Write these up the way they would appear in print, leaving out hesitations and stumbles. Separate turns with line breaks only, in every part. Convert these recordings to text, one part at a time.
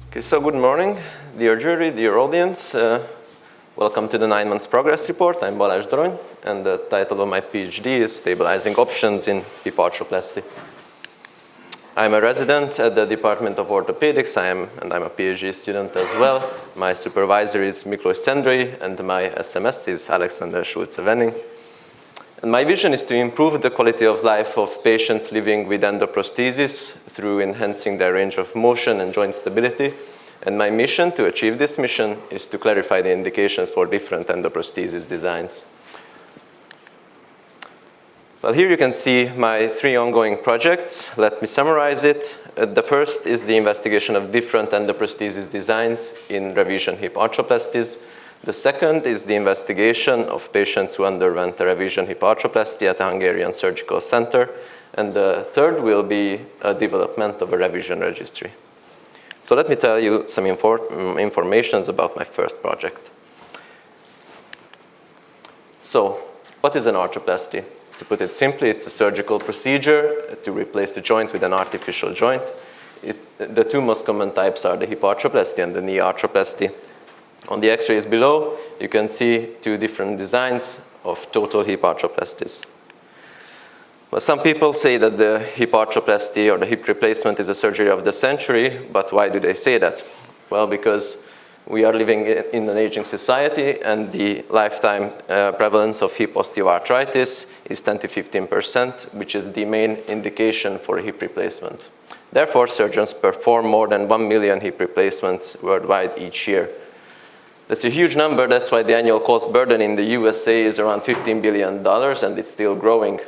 Okay, so good morning, dear jury, dear audience. Welcome to the 9 months progress report. I'm Balázs, Dorony, and the title of my PhD is Stabilizing Options in Hip Arthroplasty. I'm a resident at the Department of Orthopaedics, and I'm a PhD student as well. My supervisor is Miklós Szendrei, and my SMS is Alexander Schulze-Wenning. And my vision is to improve the quality of life of patients living with endoprosthesis through enhancing their range of motion and joint stability. And my mission to achieve this mission is to clarify the indications for different endoprosthesis designs. Well, here you can see my 3 ongoing projects. Let me summarize it. The first is the investigation of different endoprosthesis designs in revision hip arthroplasties. The second is the investigation of patients who underwent a revision hip arthroplasty at a Hungarian surgical center. And the third will be a development of a revision registry. So let me tell you some information about my first project. So, what is an arthroplasty? To put it simply, it's a surgical procedure to replace the joint with an artificial joint. The 2 most common types are the hip arthroplasty and the knee arthroplasty. On the x-rays below, you can see 2 different designs of total hip arthroplasties. Well, some people say that the hip arthroplasty or the hip replacement is a surgery of the century, but why do they say that? Well, because we are living in an aging society, and the lifetime prevalence of hip osteoarthritis is 10 to 15%, which is the main indication for hip replacement. Therefore, surgeons perform more than 1 million hip replacements worldwide each year. That's a huge number. That's why the annual cost burden in the USA is around $15 billion, and it's still growing.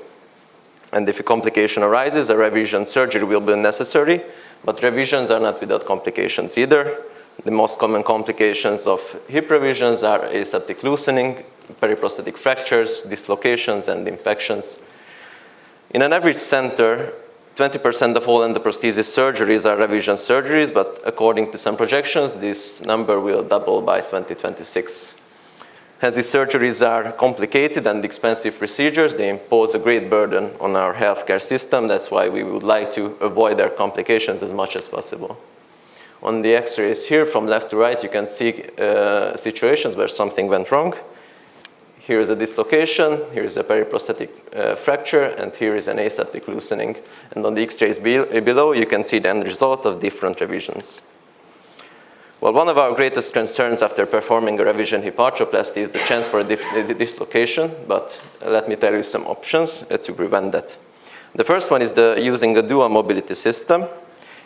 And if a complication arises, a revision surgery will be necessary, but revisions are not without complications either. The most common complications of hip revisions are aseptic loosening, periprosthetic fractures, dislocations, and infections. In an average center, 20% of all endoprosthesis surgeries are revision surgeries, but according to some projections, this number will double by 2026. As these surgeries are complicated and expensive procedures, they impose a great burden on our healthcare system. That's why we would like to avoid their complications as much as possible. On the x-rays here, from left to right, you can see situations where something went wrong. Here is a dislocation, here is a periprosthetic fracture, and here is an aseptic loosening. And on the x-rays below, you can see the end result of different revisions. Well, one of our greatest concerns after performing a revision hip arthroplasty is the chance for a dislocation, but let me tell you some options to prevent that. The first one is using a dual mobility system.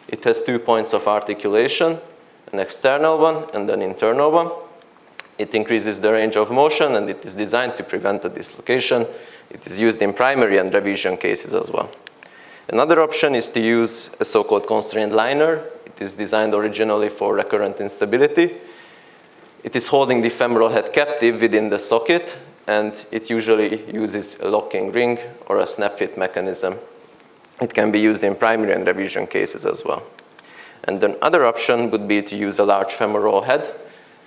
It has 2 points of articulation, an external one and an internal one. It increases the range of motion, and it is designed to prevent a dislocation. It is used in primary and revision cases as well. Another option is to use a so-called constrained liner. It is designed originally for recurrent instability. It is holding the femoral head captive within the socket, and it usually uses a locking ring or a snap fit mechanism. It can be used in primary and revision cases as well. And another option would be to use a large femoral head.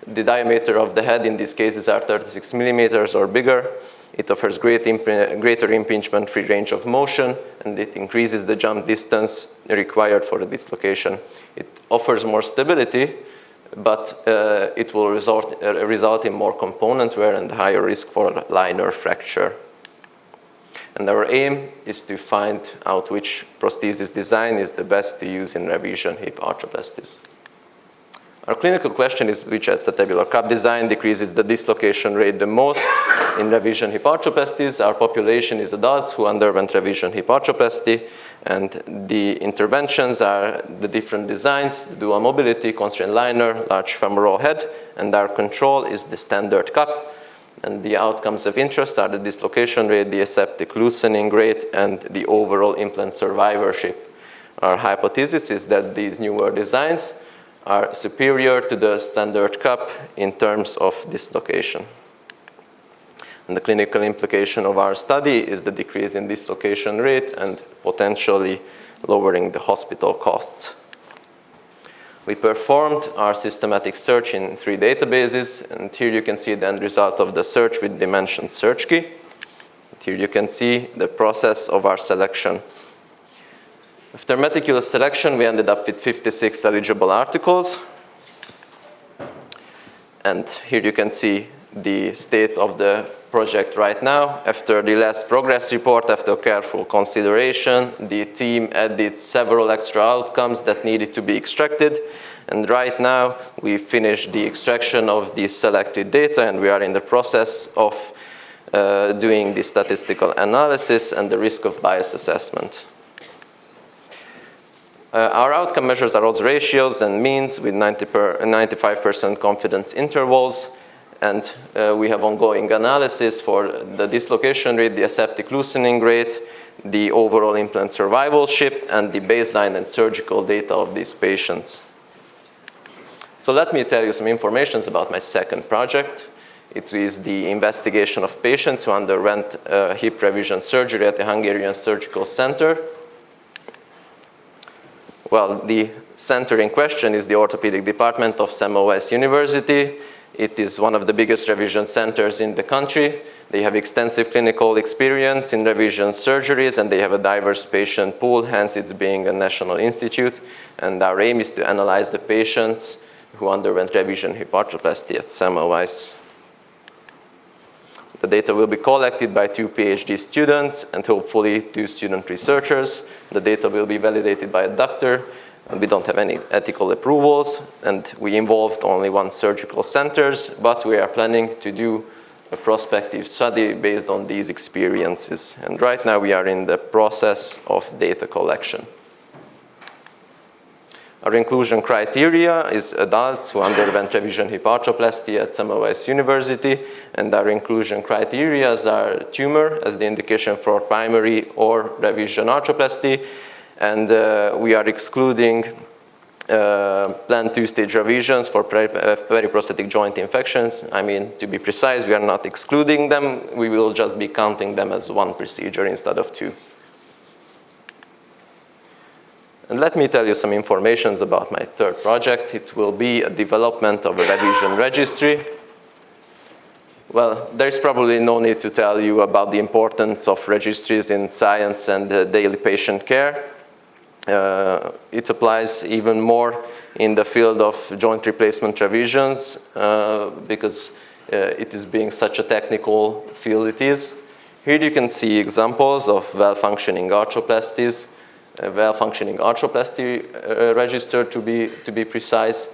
The diameter of the head in these cases are 36 millimeters or bigger. It offers greater impingement-free range of motion, and it increases the jump distance required for the dislocation. It offers more stability, but it will result in more component wear and higher risk for liner fracture. And our aim is to find out which prosthesis design is the best to use in revision hip arthroplasties. Our clinical question is which acetabular cup design decreases the dislocation rate the most in revision hip arthroplasties. Our population is adults who underwent revision hip arthroplasty, and the interventions are the different designs: dual mobility, constrained liner, large femoral head, and our control is the standard cup. And the outcomes of interest are the dislocation rate, the aseptic loosening rate, and the overall implant survivorship. Our hypothesis is that these newer designs are superior to the standard cup in terms of dislocation. And the clinical implication of our study is the decrease in dislocation rate and potentially lowering the hospital costs. We performed our systematic search in 3 databases, and here you can see the end result of the search with dimension search key. And here you can see the process of our selection. After meticulous selection, we ended up with 56 eligible articles. And here you can see the state of the project right now. After the last progress report, after careful consideration, the team added several extra outcomes that needed to be extracted. And right now, we finished the extraction of the selected data, and we are in the process of doing the statistical analysis and the risk of bias assessment. Our outcome measures are odds ratios and means with 95% confidence intervals. And we have ongoing analysis for the dislocation rate, the aseptic loosening rate, the overall implant survivalship, and the baseline and surgical data of these patients. So let me tell you some information about my second project. It is the investigation of patients who underwent hip revision surgery at the Hungarian Surgical Center. Well, the center in question is the Orthopedic Department of Semmelweis University. It is one of the biggest revision centers in the country. They have extensive clinical experience in revision surgeries, and they have a diverse patient pool, hence it's being a national institute. And our aim is to analyze the patients who underwent revision hip arthroplasty at Semmelweis. The data will be collected by 2 PhD students and hopefully 2 student researchers. The data will be validated by a doctor. And we don't have any ethical approvals, and we involved only 1 surgical center, but we are planning to do a prospective study based on these experiences. And right now we are in the process of data collection. Our inclusion criteria is adults who underwent revision hip arthroplasty at Semmelweis University, and our inclusion criteria are tumor as the indication for primary or revision arthroplasty, and we are excluding planned 2-stage revisions for periprosthetic joint infections. I mean, to be precise, we are not excluding them, we will just be counting them as 1 procedure instead of 2. And let me tell you some information about my third project. It will be a development of a revision registry. Well, there's probably no need to tell you about the importance of registries in science and daily patient care. It applies even more in the field of joint replacement revisions because it is being such a technical field it is. Here you can see examples of well-functioning arthroplasties. A well-functioning arthroplasty register to be precise.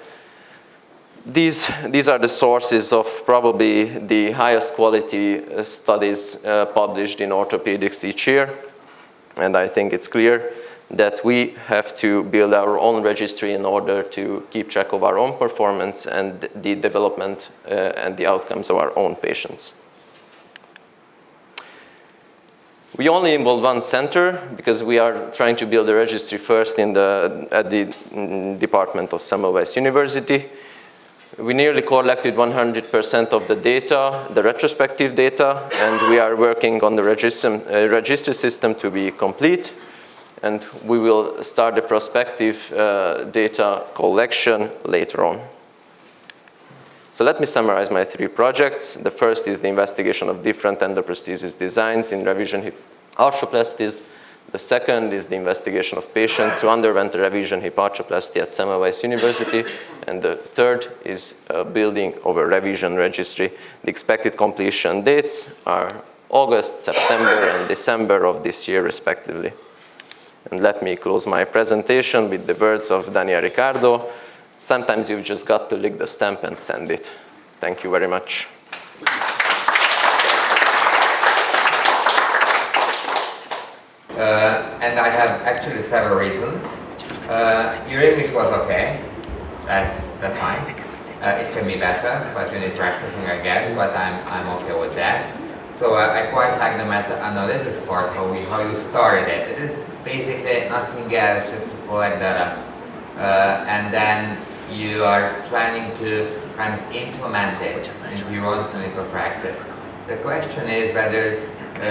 These are the sources of probably the highest quality studies published in orthopedics each year. And I think it's clear that we have to build our own registry in order to keep track of our own performance and the development and the outcomes of our own patients. We only involved 1 center because we are trying to build a registry first at the Department of Semmelweis University. We nearly collected 100% of the data, the retrospective data, and we are working on the registry system to be complete. And we will start the prospective data collection later on. So let me summarize my 3 projects. The first is the investigation of different endoprosthesis designs in revision hip arthroplasties. The second is the investigation of patients who underwent revision hip arthroplasty at Semmelweis University. And the third is building of a revision registry. The expected completion dates are August, September, and December of this year, respectively. And let me close my presentation with the words of Daniel Ricardo. Sometimes you've just got to lick the stamp and send it. Thank you very much.
And I have actually several reasons. Your English was okay. That's fine. It can be better, but you need practicing, I guess. But I'm okay with that. So I quite like the meta-analysis part, how you started it. It is basically nothing else, just to collect data. And then you are planning to kind of implement it into your own clinical practice. The question is whether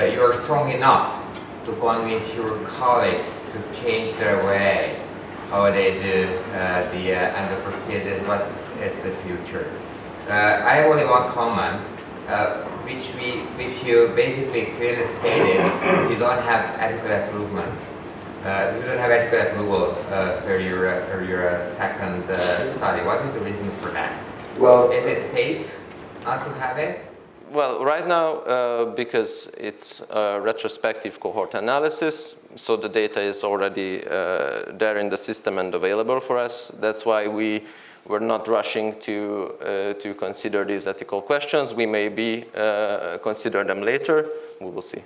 you are strong enough to convince your colleagues to change their way, how they do the endoprosthesis, what is the future. I have only 1 comment, which you basically clearly stated. You don't have adequate approval. You don't have adequate approval for your second study. What is the reason for that?
Well,
is it safe not to have it?
Well, right now, because it's a retrospective cohort analysis, so the data is already there in the system and available for us. That's why we're not rushing to consider these ethical questions. We may consider them later. We will see.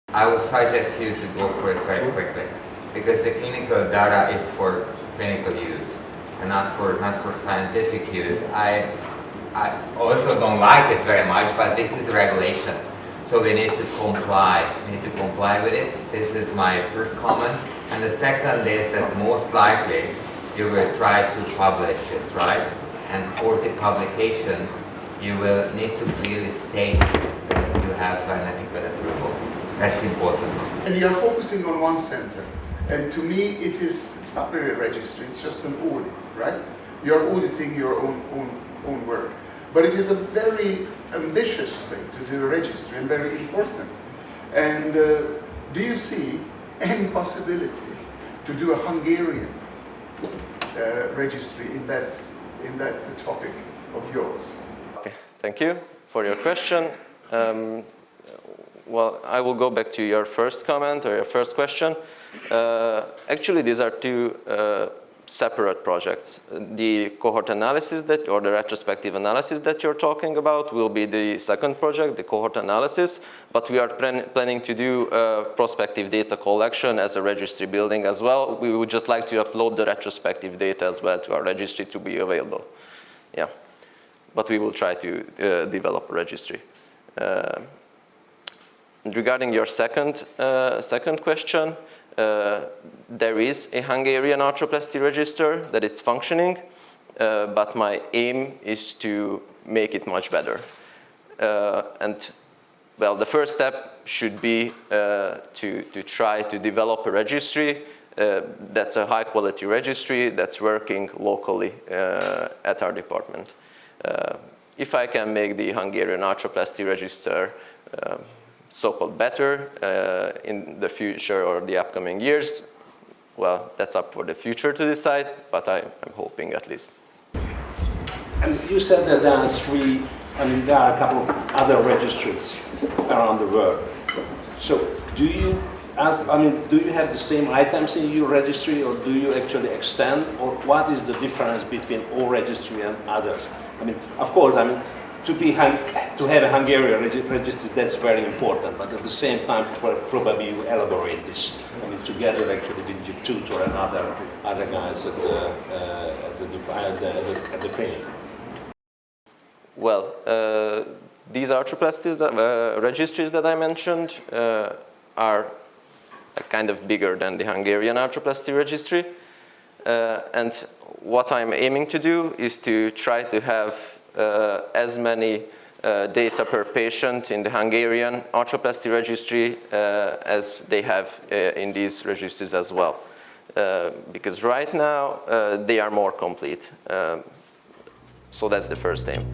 I would suggest you to go for it very quickly, because the clinical data is for clinical use and not for scientific use. I also don't like it very much, but this is the regulation, so we need to comply. We need to comply with it. This is my first comment, and the second is that most likely you will try to publish it, right? And for the publication, you will need to clearly state that you have an ethical approval. That's important.
And you're focusing on one center, and to me it's not really a registry, it's just an audit, right? You're auditing your own work. But it is a very ambitious thing to do a registry and very important. And do you see any possibility to do a Hungarian registry in that topic of yours?
Okay, thank you for your question. Well, I will go back to your first comment or your first question. Actually, these are two separate projects. The cohort analysis or the retrospective analysis that you're talking about will be the second project, the cohort analysis, but we are planning to do prospective data collection as a registry building as well. We would just like to upload the retrospective data as well to our registry to be available. Yeah, but we will try to develop a registry. Regarding your second question, there is a Hungarian arthroplasty register that it's functioning, but my aim is to make it much better. And well, the first step should be to try to develop a registry that's a high quality registry that's working locally at our department. If I can make the Hungarian arthroplasty register so-called better in the future or the upcoming years, well, that's up for the future to decide, but I'm hoping at least.
And you said that there are a couple of other registries around the world. So do you have the same items in your registry, or do you actually extend, or what is the difference between all registry and others? Of course, to have a Hungarian registry, that's very important, but at the same time, probably you elaborate this. Together actually with your tutor and other guys at the clinic.
Well, these arthroplasties registries that I mentioned are kind of bigger than the Hungarian arthroplasty registry, and what I'm aiming to do is to try to have as many data per patient in the Hungarian arthroplasty registry as they have in these registries as well. Because right now they are more complete. So that's the first aim.